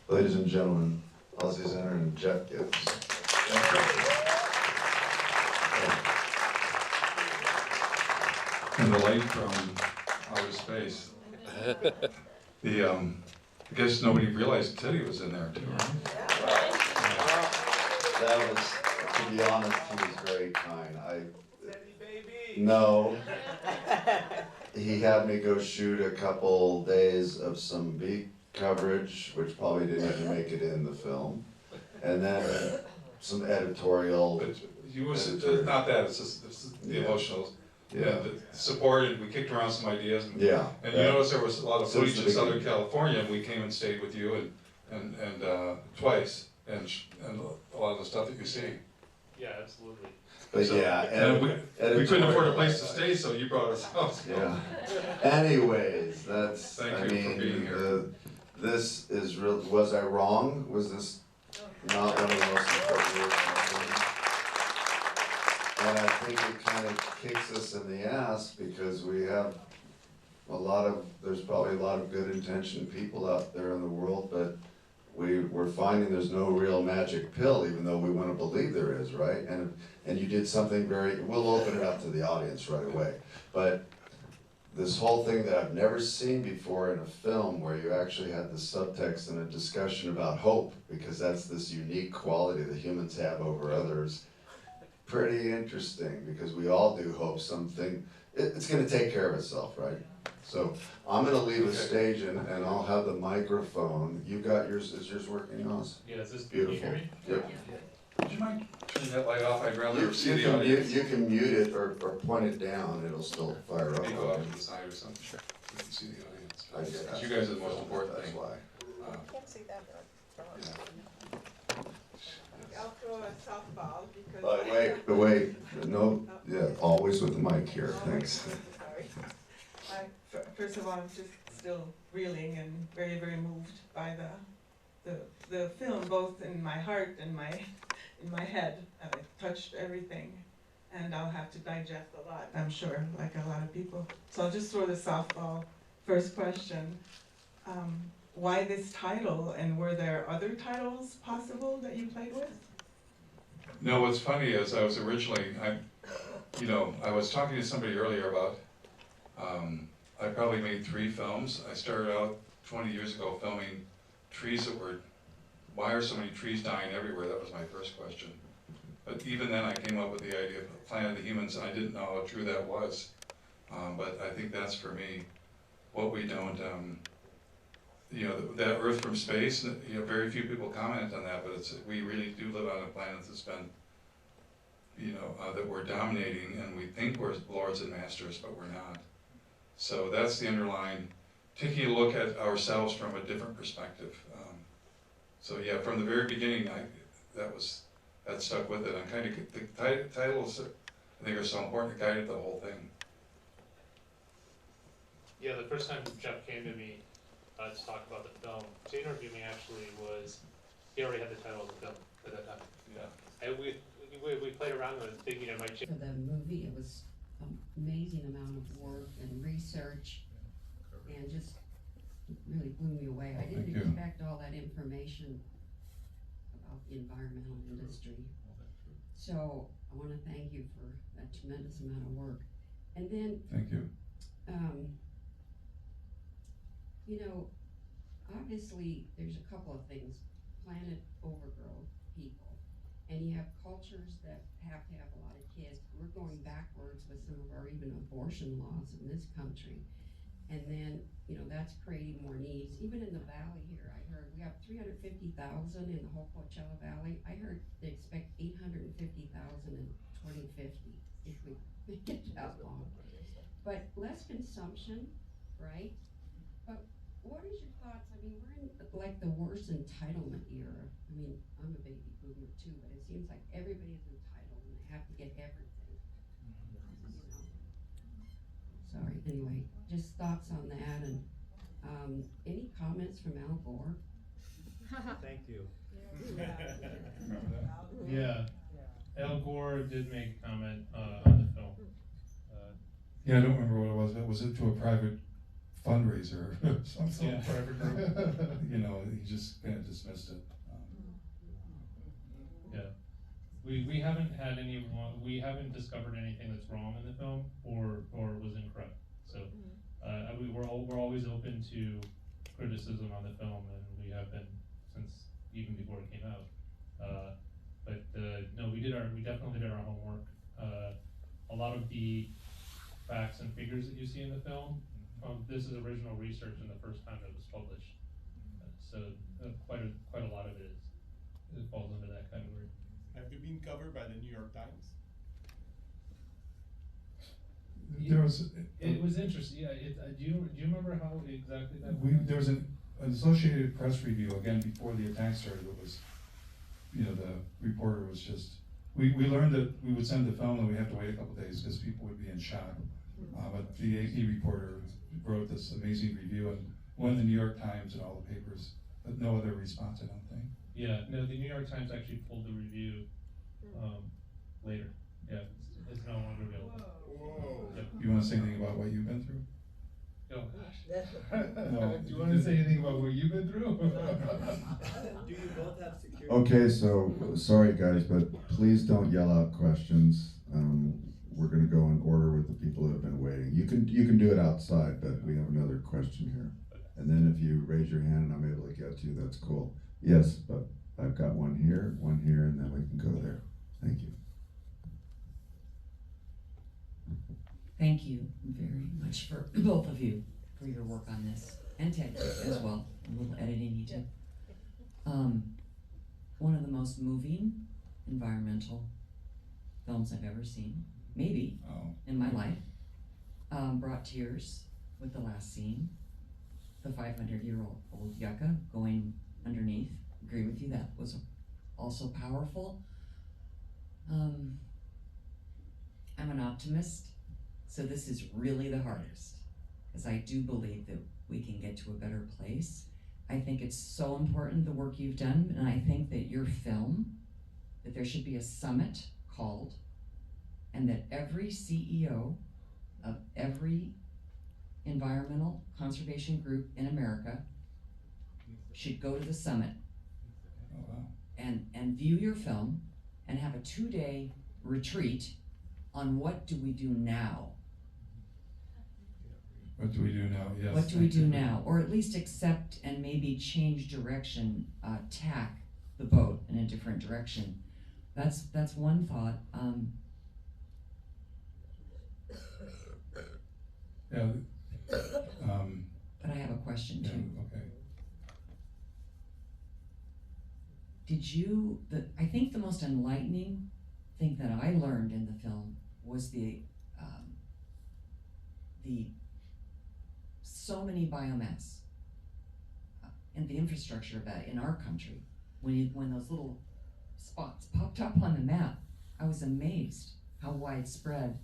Ladies and gentlemen, Ozzy Zehner and Gibbs. And the light from outer space. I guess nobody realized Teddy was in there too, right? That was, to be honest, he was very kind. No. He had me go shoot a couple days of some beat coverage, which probably didn't even make it in the film. And then some editorial. But it's not that, it's just the emotional. Yeah, the support, and we kicked around some ideas. And, yeah. And you notice there was a lot of footage in Southern California, and we came and stayed with you and twice, and a lot of the stuff that you see. Yeah, absolutely. But so, yeah, and we couldn't afford a place to stay, so you brought us out. So. Yeah. Anyways, that's. Thank you for being here. This is real. Was I wrong? Was this not one of the most important years? And I think it kind of kicks us in the ass because we have there's probably a lot of good intentioned people out there in the world, but we're finding there's no real magic pill, even though we want to believe there is, right? And you did something we'll open it up to the audience right away. But this whole thing that I've never seen before in a film where you actually had the subtext and a discussion about hope, because that's this unique quality that humans have over others. Pretty interesting, because we all do hope something, it's going to take care of itself, right? So I'm going to leave the stage and I'll have the microphone. You got yours, is yours working, Oz? Yeah, is this beautiful? Can you hear me? Yep. Would you mind turning that light off? I'd rather see the audience. You can mute it or point it down, it'll still fire up. Maybe go out to the side or something. Sure. You can see the audience. Because you guys are the most important thing. That's why. I can't see that. Yeah. I'll throw a softball because. Wait, no, yeah, always with the mic here, thanks. Sorry. First of all, I'm just still reeling and very, very moved by the film, both in my heart and in my head. It touched everything, and I'll have to digest a lot, I'm sure, like a lot of people. So I'll just throw the softball. First question. Why this title, and were there other titles possible that you played with? No, what's funny is I was originally, I was talking to somebody earlier about, I probably made 3 films. I started out 20 years ago filming trees that were, why are so many trees dying everywhere? That was my first question. But even then I came up with the idea of Planet of the Humans, and I didn't know how true that was. But I think that's for me, what we don't, that Earth from space, very few people comment on that, but we really do live on a planet that's been, that we're dominating, and we think we're lords and masters, but we're not. So that's the underlying, taking a look at ourselves from a different perspective. So yeah, from the very beginning, that stuck with it. And kind of the titles, I think, are so important. It guided the whole thing. Yeah, the first time Jeff came to me to talk about the film, to interview me actually he already had the title of the film at that time. Yeah. And we played around with it, thinking it might change. For the movie, it was an amazing amount of work and research, and just really blew me away. I didn't expect all that information about the environmental industry. So I want to thank you for that tremendous amount of work. And then, thank you. Obviously there's a couple of things. Planet overgrown people, and you have cultures that have to have a lot of kids. We're going backwards with some of our even abortion laws in this country. And then, that's creating more needs. Even in the valley here, I heard we have 350,000 in the whole Coachella Valley. I heard they expect 850,000 in 2050 if we make it that long. But less consumption, right? But what is your thoughts? I mean, we're in like the worst entitlement era. I mean, I'm a baby boomer too, but it seems like everybody's entitled and they have to get everything. Sorry, anyway, just thoughts on that, and any comments from Al Gore? Thank you. Yeah, Al Gore did make a comment on the film. Yeah, I don't remember what it was. Was it to a private fundraiser or something. Yeah, forever group. You know, he just kind of dismissed it. Yeah. We haven't had we haven't discovered anything that's wrong in the film or was incorrect. So, we're always open to criticism on the film, and we have been since even before it came out. No, we definitely did our homework. A lot of the facts and figures that you see in the film, this is original research and the first time it was published. Quite a lot of it falls under that category. Have you been covered by the New York Times? There was. It was interesting. Yeah. Do you remember how exactly that? There was an Associated Press review again before the attack started. That was, you know, the reporter was just. We learned that we would send the film and we have to wait a couple days because people would be in shock. But the AP reporter wrote this amazing review and won the New York Times and all the papers, but no other response, I don't think. Yeah. No, the New York Times actually pulled the review later. Yeah, it's no longer available. Whoa. Yep. You want to say anything about what you've been through? Oh gosh. No. Do you want to say anything about what you've been through? Do you both have security? Okay, so, sorry guys, but please don't yell out questions. We're gonna go in order with the people that have been waiting. You can do it outside, but we have another question here. And then if you raise your hand and I'm able to get to you, that's cool. Yes, but I've got one here, and then we can go there. Thank you. Thank you very much for both of you for your work on this, and Ted as well. A little editing you did. One of the most moving environmental films I've ever seen, maybe in my life. Brought tears with the last scene. The 500-year-old yucca going underneath. Agree with you, that was also powerful. I'm an optimist, so this is really the hardest, because I do believe that we can get to a better place. I think it's so important, the work you've done, and I think that your film, that there should be a summit called, and that every CEO of every environmental conservation group in America should go to the summit and view your film and have a 2-day retreat on what do we do now. What do we do now? Yes. What do we do now? Or at least accept and maybe change direction, tack the boat in a different direction. That's one thought. Yeah. But I have a question too. Yeah, okay. I think the most enlightening thing that I learned in the film was the so many biomass and the infrastructure of that in our country. When those little spots popped up on the map, I was amazed how widespread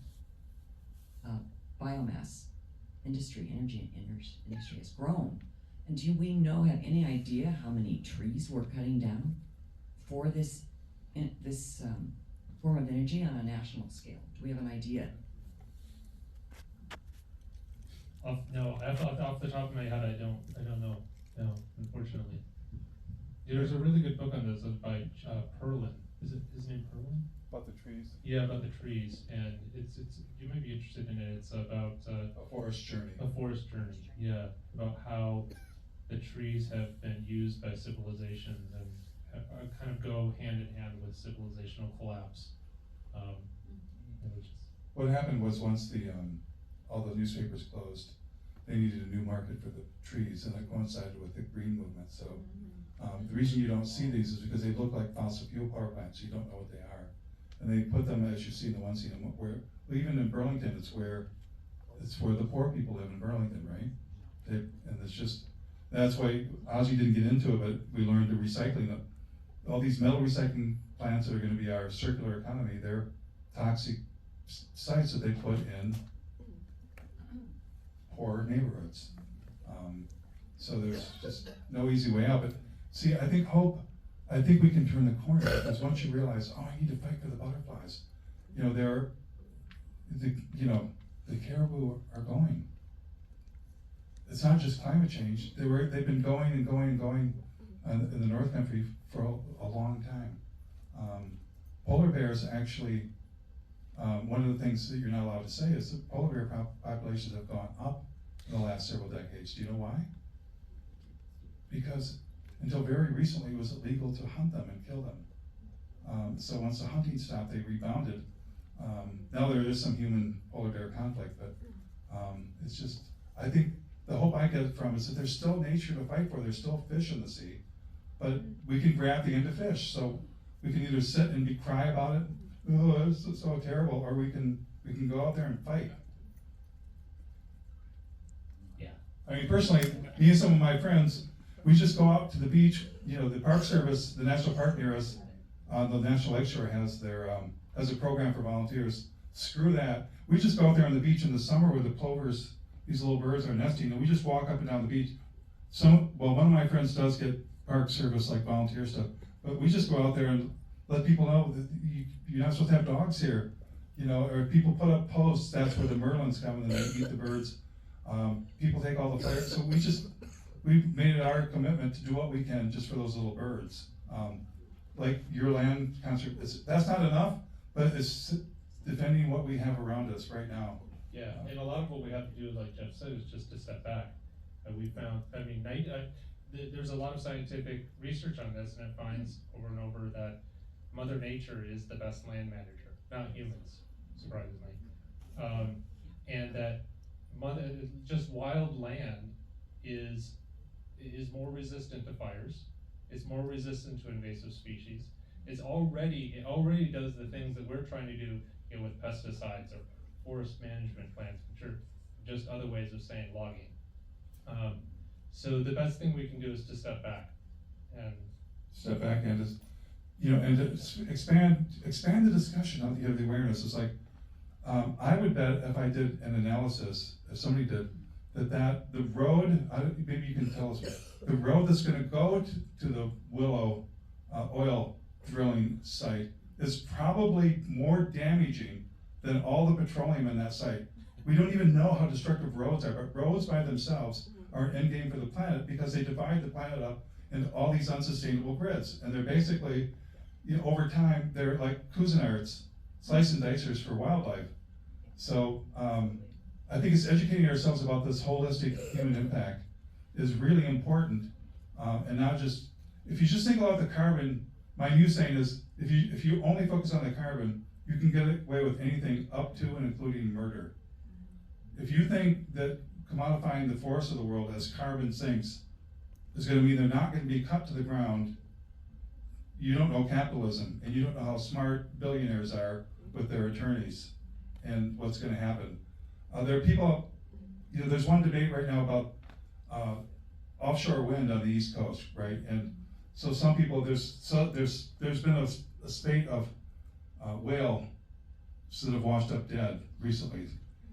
biomass industry, energy industry has grown. And do we have any idea how many trees we're cutting down for this form of energy on a national scale? Do we have an idea? No, off the top of my head, I don't know. No, unfortunately. There's a really good book on this by Perlin. Is it his name Perlin? About the trees. Yeah, about the trees, and it's you might be interested in it. It's about A forest journey. a forest journey. Yeah, about how the trees have been used by civilizations and kind of go hand in hand with civilizational collapse. Which is What happened was once all the newspapers closed, they needed a new market for the trees, and that coincided with the green movement. So the reason you don't see these is because they look like fossil fuel power plants. You don't know what they are, and they put them, as you see in the one scene, where even in Burlington, it's where the poor people live in Burlington, right? And it's just that's why Ozzy didn't get into it, but we learned the recycling of all these metal recycling plants that are going to be our circular economy. They're toxic sites that they put in poor neighborhoods. So there's just no easy way out. But see, I think we can turn the corner, because once you realize, I need to fight for the butterflies. You know, the caribou are going. it's not just climate change. They've been going and going and going in the North Country for a long time. Polar bears actually, one of the things that you're not allowed to say is that polar bear populations have gone up in the last several decades. Do you know why? Because until very recently it was illegal to hunt them and kill them. So once the hunting stopped, they rebounded. Now there is some human polar bear conflict, but it's just, I think the hope I get from is that there's still nature to fight for. There's still fish in the sea, but we can grab the end of fish. So we can either sit and cry about it, oh, it's so terrible, or we can go out there and fight. Yeah. I mean, personally, me and some of my friends, we just go out to the beach. You know, the Park Service, the national park near us, the National Lakeshore has has a program for volunteers. Screw that. We just go out there on the beach in the summer where the plovers, these little birds are nesting, and we just walk up and down the beach. Well, one of my friends does get Park Service like volunteer stuff, but we just go out there and let people know that you're not supposed to have dogs here, you know, or people put up posts, that's where the merlins come and they eat the birds. People take all the fire, so we've made it our commitment to do what we can just for those little birds. Like your land concert, that's not enough, but it's defending what we have around us right now. Yeah, and a lot of what we have to do, like Jeff said, is just to step back. And we found, I mean, there's a lot of scientific research on this, and it finds over and over that Mother Nature is the best land manager, not humans, surprisingly. And that just wild land is more resistant to fires. It's more resistant to invasive species. It already does the things that we're trying to do, you know, with pesticides or forest management plans, which are just other ways of saying logging. So the best thing we can do is to step back and Just, you know, and to expand the discussion of the awareness. It's like, I would bet if I did an analysis, if somebody did, that the road, maybe you can tell us, the road that's gonna go to the Willow oil drilling site is probably more damaging than all the petroleum in that site. We don't even know how destructive roads are, but roads by themselves are an end game for the planet because they divide the planet up into all these unsustainable grids. And they're basically, you know, over time, they're like Cuisinarts, slice and dicers for wildlife. So I think it's educating ourselves about this holistic human impact is really important, and not just, if you just think about the carbon, my new saying is, if you only focus on the carbon, you can get away with anything up to and including murder. If you think that commodifying the forests of the world as carbon sinks is going to mean they're not going to be cut to the ground, you don't know capitalism, and you don't know how smart billionaires are with their attorneys and what's going to happen. There are people, you know, there's one debate right now about offshore wind on the East Coast, right? And so some people, there's been a spate of whales that have washed up dead recently.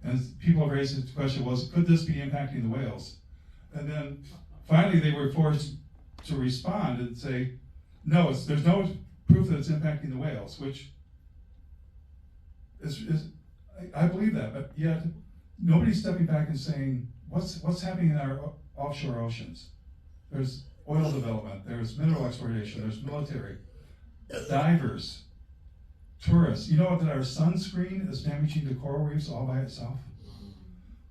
And people have raised the question, could this be impacting the whales? And then finally they were forced to respond and say, no, there's no proof that it's impacting the whales, which is I believe that, but yet nobody's stepping back and saying, what's happening in our offshore oceans? There's oil development, there's mineral exploration, there's military, divers, tourists. You know that our sunscreen is damaging the coral reefs all by itself?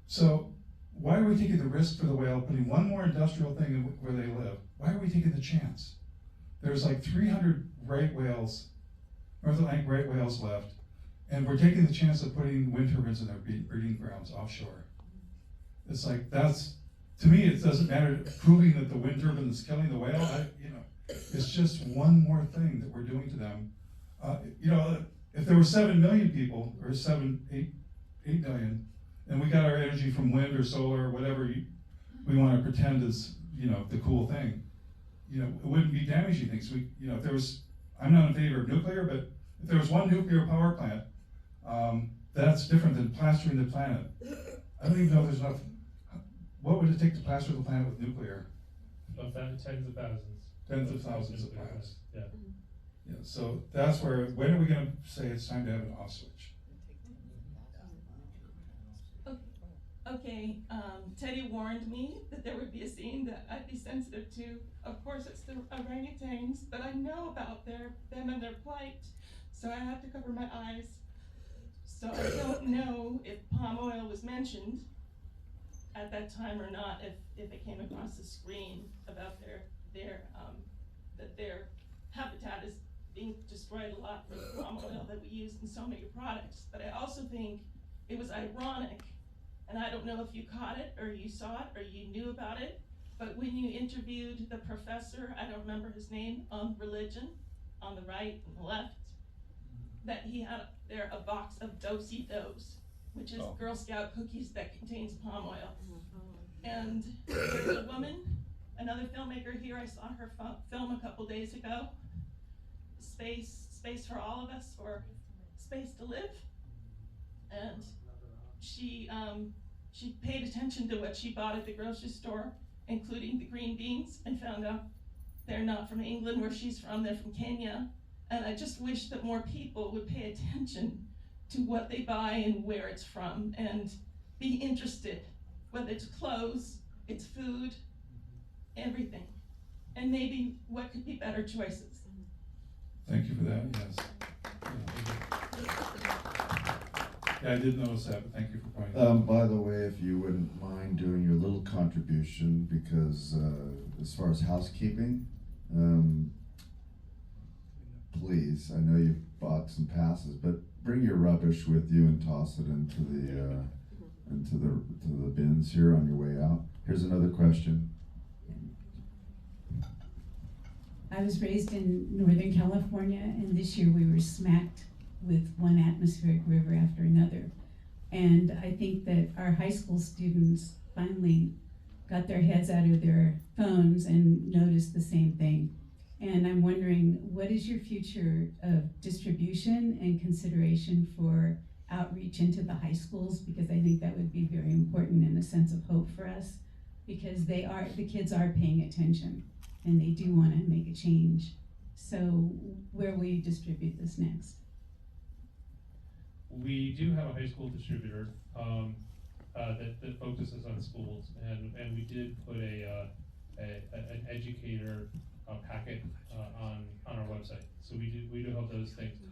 So why are we taking the risk for the whale, putting one more industrial thing where they live? Why are we taking the chance? There's like 300 right whales, North Atlantic right whales left, and we're taking the chance of putting wind turbines in their breeding grounds offshore. It's like, to me, it doesn't matter proving that the wind turbine is killing the whale. It's just one more thing that we're doing to them. You know, if there were 7 million people, or 8 million, and we got our energy from wind or solar or whatever we want to pretend is, you know, the cool thing, you know, it wouldn't be damaging things. You know, if there was, I'm not in favor of nuclear, but if there was one nuclear power plant, that's different than plastering the planet. I don't even know if there's enough. What would it take to plaster the planet with nuclear? About tens of thousands. Tens of thousands of plants. Yeah. Yeah, so that's where, when are we going to say it's time to have an off switch? Okay, Teddy warned me that there would be a scene that I'd be sensitive to. Of course, it's the orangutans, but I know about them and their plight, so I had to cover my eyes. So I don't know if palm oil was mentioned at that time or not, if it came across the screen about that their habitat is being destroyed a lot from the palm oil that we use in so many products. But I also think it was ironic, and I don't know if you caught it or you saw it or you knew about it, but when you interviewed the professor, I don't remember his name, on religion, on the right and the left, that he had there a box of Do-si-dos, which is Girl Scout cookies that contains palm oil. And there's a woman, another filmmaker here, I saw her film a couple days ago, Space for All of Us, or Space to Live. And she paid attention to what she bought at the grocery store, including the green beans, and found out they're not from England where she's from, they're from Kenya. And I just wish that more people would pay attention to what they buy and where it's from, and be interested, whether it's clothes, it's food, everything. And maybe what could be better choices. Thank you for that, yes. Yeah, I did notice that, but thank you for pointing that out. By the way, if you wouldn't mind doing your little contribution, because as far as housekeeping, please, I know you've bought some passes, but bring your rubbish with you and toss it into the bins here on your way out. Here's another question. I was raised in Northern California, and this year we were smacked with one atmospheric river after another. And I think that our high school students finally got their heads out of their phones and noticed the same thing. And I'm wondering, what is your future of distribution and consideration for outreach into the high schools? Because I think that would be very important and a sense of hope for us, because the kids are paying attention and they do want to make a change. So where will you distribute this next? We do have a high school distributor that focuses on schools, and we did put an educator packet on our website. So we do have those things.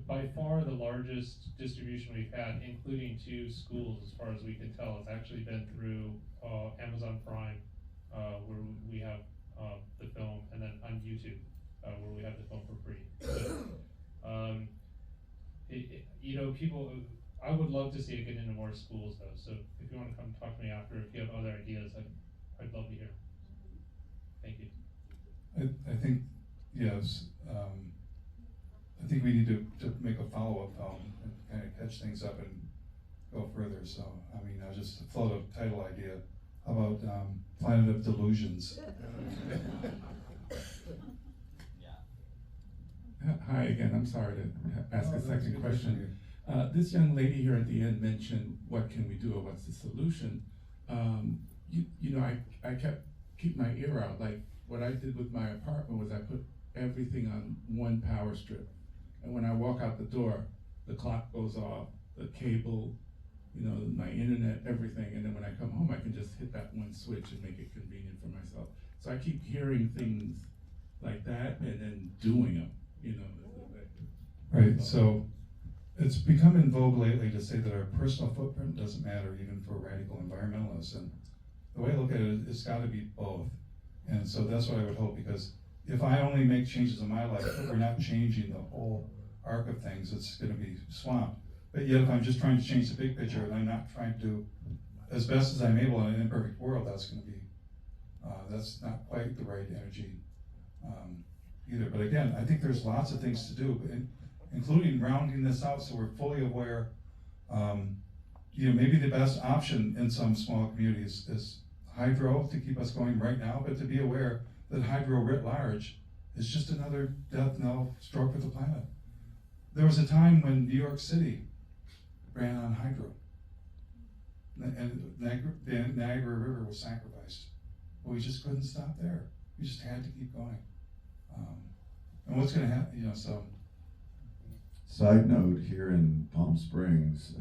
By far the largest distribution we've had, including 2 schools as far as we can tell, has actually been through Amazon Prime, where we have the film, and then on YouTube, where we have the film for free. So, people, I would love to see it get into more schools though. So if you want to come talk to me after, if you have other ideas, I'd love to hear. Thank you. I think, yes, I think we need to make a follow-up film and kind of catch things up and go further. So, I mean, I'll just float a title idea. How about Planet of Delusions? Hi again, I'm sorry to ask a second question. This young lady here at the end mentioned, what can we do or what's the solution? I keep my ear out. Like what I did with my apartment was I put everything on one power strip. And when I walk out the door, the clock goes off, the cable, my internet, everything. And then when I come home, I can just hit that one switch and make it convenient for myself. So I keep hearing things like that and then doing them. Right, so it's become in vogue lately to say that our personal footprint doesn't matter even for radical environmentalists, and the way I look at it, it's got to be both. And so that's what I would hope, because if I only make changes in my life, but we're not changing the whole arc of things, it's going to be swamped. But yet if I'm just trying to change the big picture and I'm not trying to do as best as I'm able in an imperfect world, that's going to be, that's not quite the right energy either. But again, I think there's lots of things to do, including rounding this out so we're fully aware. Maybe the best option in some small communities is hydro to keep us going right now, but to be aware that hydro writ large is just another death knell stroke for the planet. There was a time when New York City ran on hydro, and the Niagara River was sacrificed. But we just couldn't stop there. We just had to keep going. And what's going to happen, so. Side note, here in Palm Springs,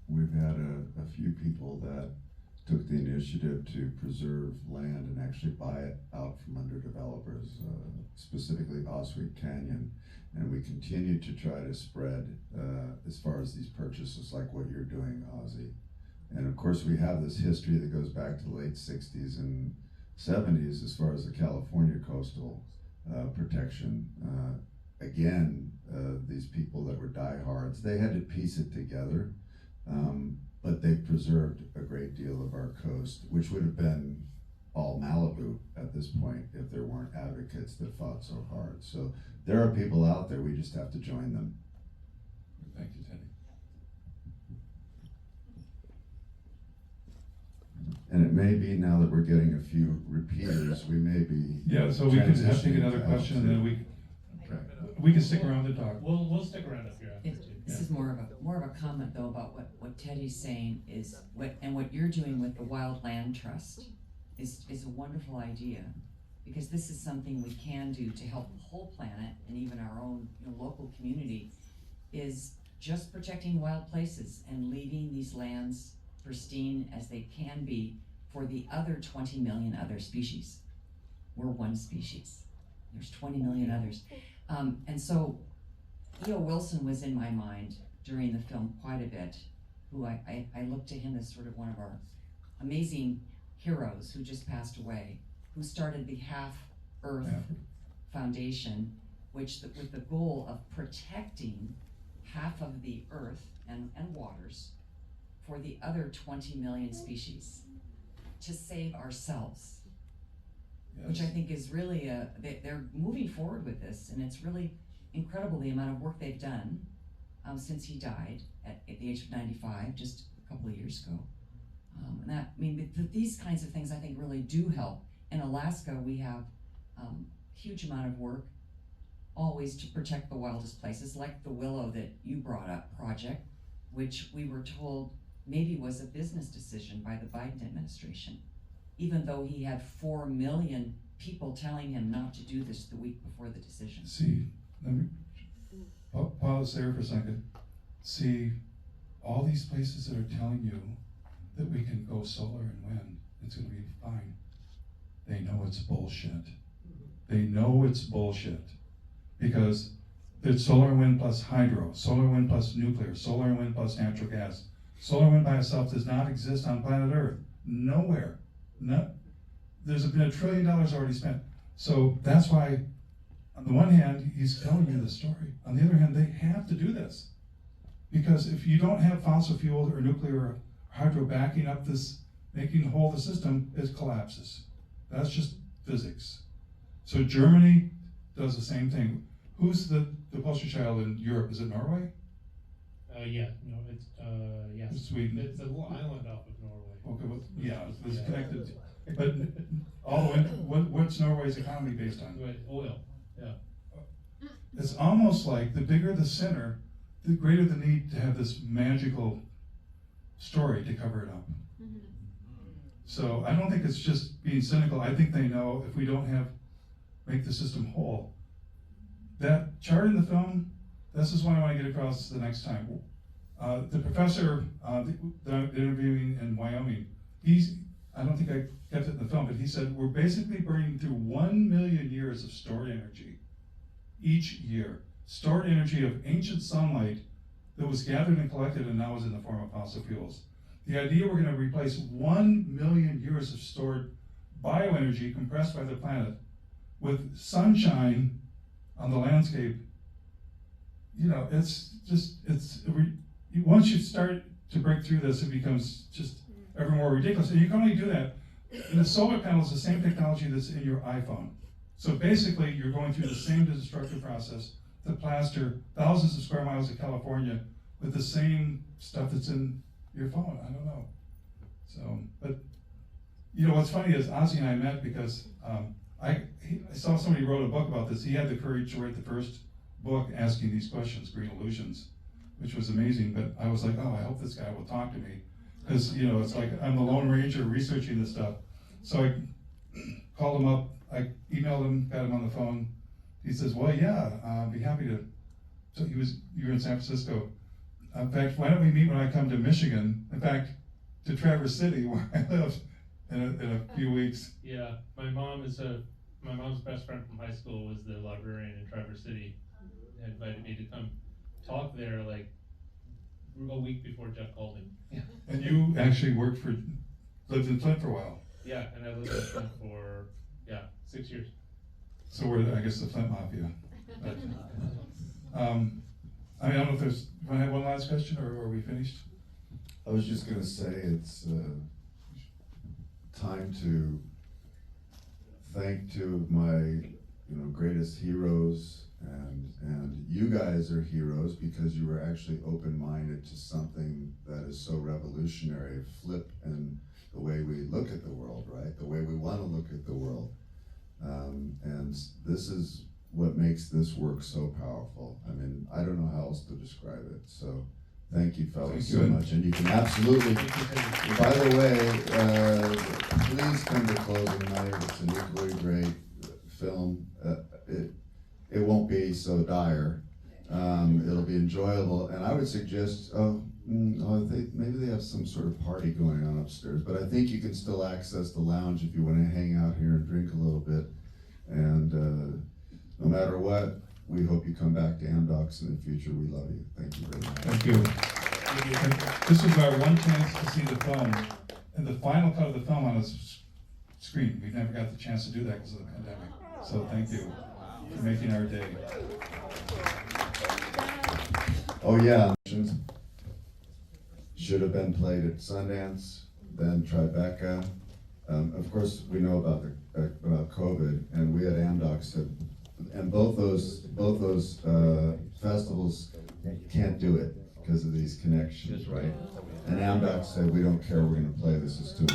we've had a few people that took the initiative to preserve land and actually buy it out from under developers, specifically Oswego Canyon. And we continue to try to spread as far as these purchases like what you're doing, Ozzy. And of course we have this history that goes back to the late 60s and 70s as far as the California coastal protection. Again, these people that were diehards, they had to piece it together, but they preserved a great deal of our coast, which would have been all Malibu at this point if there weren't advocates that fought so hard. So there are people out there, we just have to join them. Thank you, Teddy. And it may be now that we're getting a few repeaters, we may be. Yeah, so we could have to take transitioning another to question, and then okay. we can stick around to talk. We'll stick around up here after too. This is more of a comment though about what Teddy's saying is what you're doing with the Wild Land Trust is a wonderful idea, because this is something we can do to help the whole planet and even our own local community, is just protecting wild places and leaving these lands pristine as they can be for the other 20 million other species. We're one species. There's 20 million others. And so E.O. Wilson was in my mind during the film quite a bit, who I look to him as sort of one of our amazing heroes who just passed away, who started the Half Earth Foundation, with the goal of protecting half of the earth and waters for the other 20 million species, to save ourselves. Yes. Which I think is really, they're moving forward with this, and it's really incredible the amount of work they've done since he died at the age of 95, just a couple of years ago. And that, I mean, these kinds of things I think really do help. In Alaska, we have huge amount of work always to protect the wildest places, like the Willow that you brought up project, which we were told maybe was a business decision by the Biden administration, even though he had 4 million people telling him not to do this the week before the decision. See, let me pause there for a second. See, all these places that are telling you that we can go solar and wind, it's gonna be fine. They know it's bullshit. They know it's bullshit. Because it's solar and wind plus hydro, solar wind plus nuclear, solar and wind plus natural gas. Solar wind by itself does not exist on planet Earth. Nowhere. There's been $1 trillion already spent. So that's why, on the one hand, he's telling you the story. On the other hand, they have to do this. Because if you don't have fossil fuel or nuclear or hydro backing up this, making whole the system, it collapses. That's just physics. So Germany does the same thing. Who's the poster child in Europe? Is it Norway? Yeah, no, it's yes. Sweden. It's a little island off of Norway. Okay, well, yeah, it's connected. But what's Norway's economy based on? Right, oil. Yeah. It's almost like the bigger the center, the greater the need to have this magical story to cover it up. Mm-hmm. So I don't think it's just being cynical. I think they know if we don't make the system whole. That chart in the film, this is what I want to get across the next time. The professor that I'm interviewing in Wyoming, I don't think I kept it in the film, but he said, we're basically burning through 1 million years of stored energy each year. Stored energy of ancient sunlight that was gathered and collected and now is in the form of fossil fuels. The idea we're going to replace 1 million years of stored bioenergy compressed by the planet with sunshine on the landscape, once you start to break through this, it becomes just ever more ridiculous. And you can only do that. And the solar panel is the same technology that's in your iPhone. So basically, you're going through the same destructive process to plaster thousands of square miles of California with the same stuff that's in your phone. I don't know. So, but what's funny is Ozzy and I met because I saw somebody wrote a book about this. He had the courage to write the first book asking these questions, Green Illusions, which was amazing. But I was like, oh, I hope this guy will talk to me. Because, it's like I'm the Lone Ranger researching this stuff. So I called him up, I emailed him, got him on the phone. He says, well, yeah, I'd be happy to. So you were in San Francisco. In fact, why don't we meet when I come to Michigan? In fact, to Traverse City, where I live, in a few weeks. Yeah, my mom's best friend from high school was the librarian in Traverse City. They invited me to come talk there like a week before Jeff called me. And you actually lived in Flint for a while. Yeah, and I lived in Flint for 6 years. So we're, I guess, the Flint Mafia. But, I don't know if there's, you want to have one last question, or are we finished? I was just gonna say, it's time to thank two of my, greatest heroes, and you guys are heroes because you were actually open-minded to something that is so revolutionary, a flip in the way we look at the world, right? The way we want to look at the world. And this is what makes this work so powerful. I mean, I don't know how else to describe it. So thank you, fellas, so much. And you can absolutely, by the way, please come to closing night. It's an equally great film. It won't be so dire. It'll be enjoyable. And I would suggest, maybe they have some sort of party going on upstairs, but I think you can still access the lounge if you want to hang out here and drink a little bit. And no matter what, we hope you come back to Amdocs in the future. We love you. Thank you very much. Thank you. And this was our one chance to see the film, and the final cut of the film on a screen. We never got the chance to do that because of the pandemic. So thank you for making our day. Oh yeah, should have been played at Sundance, then Tribeca. Of course, we know about COVID, and we at Amdocs and both those festivals can't do it because of these connections, right? And Amdocs said, we don't care, we're going to play this, it's too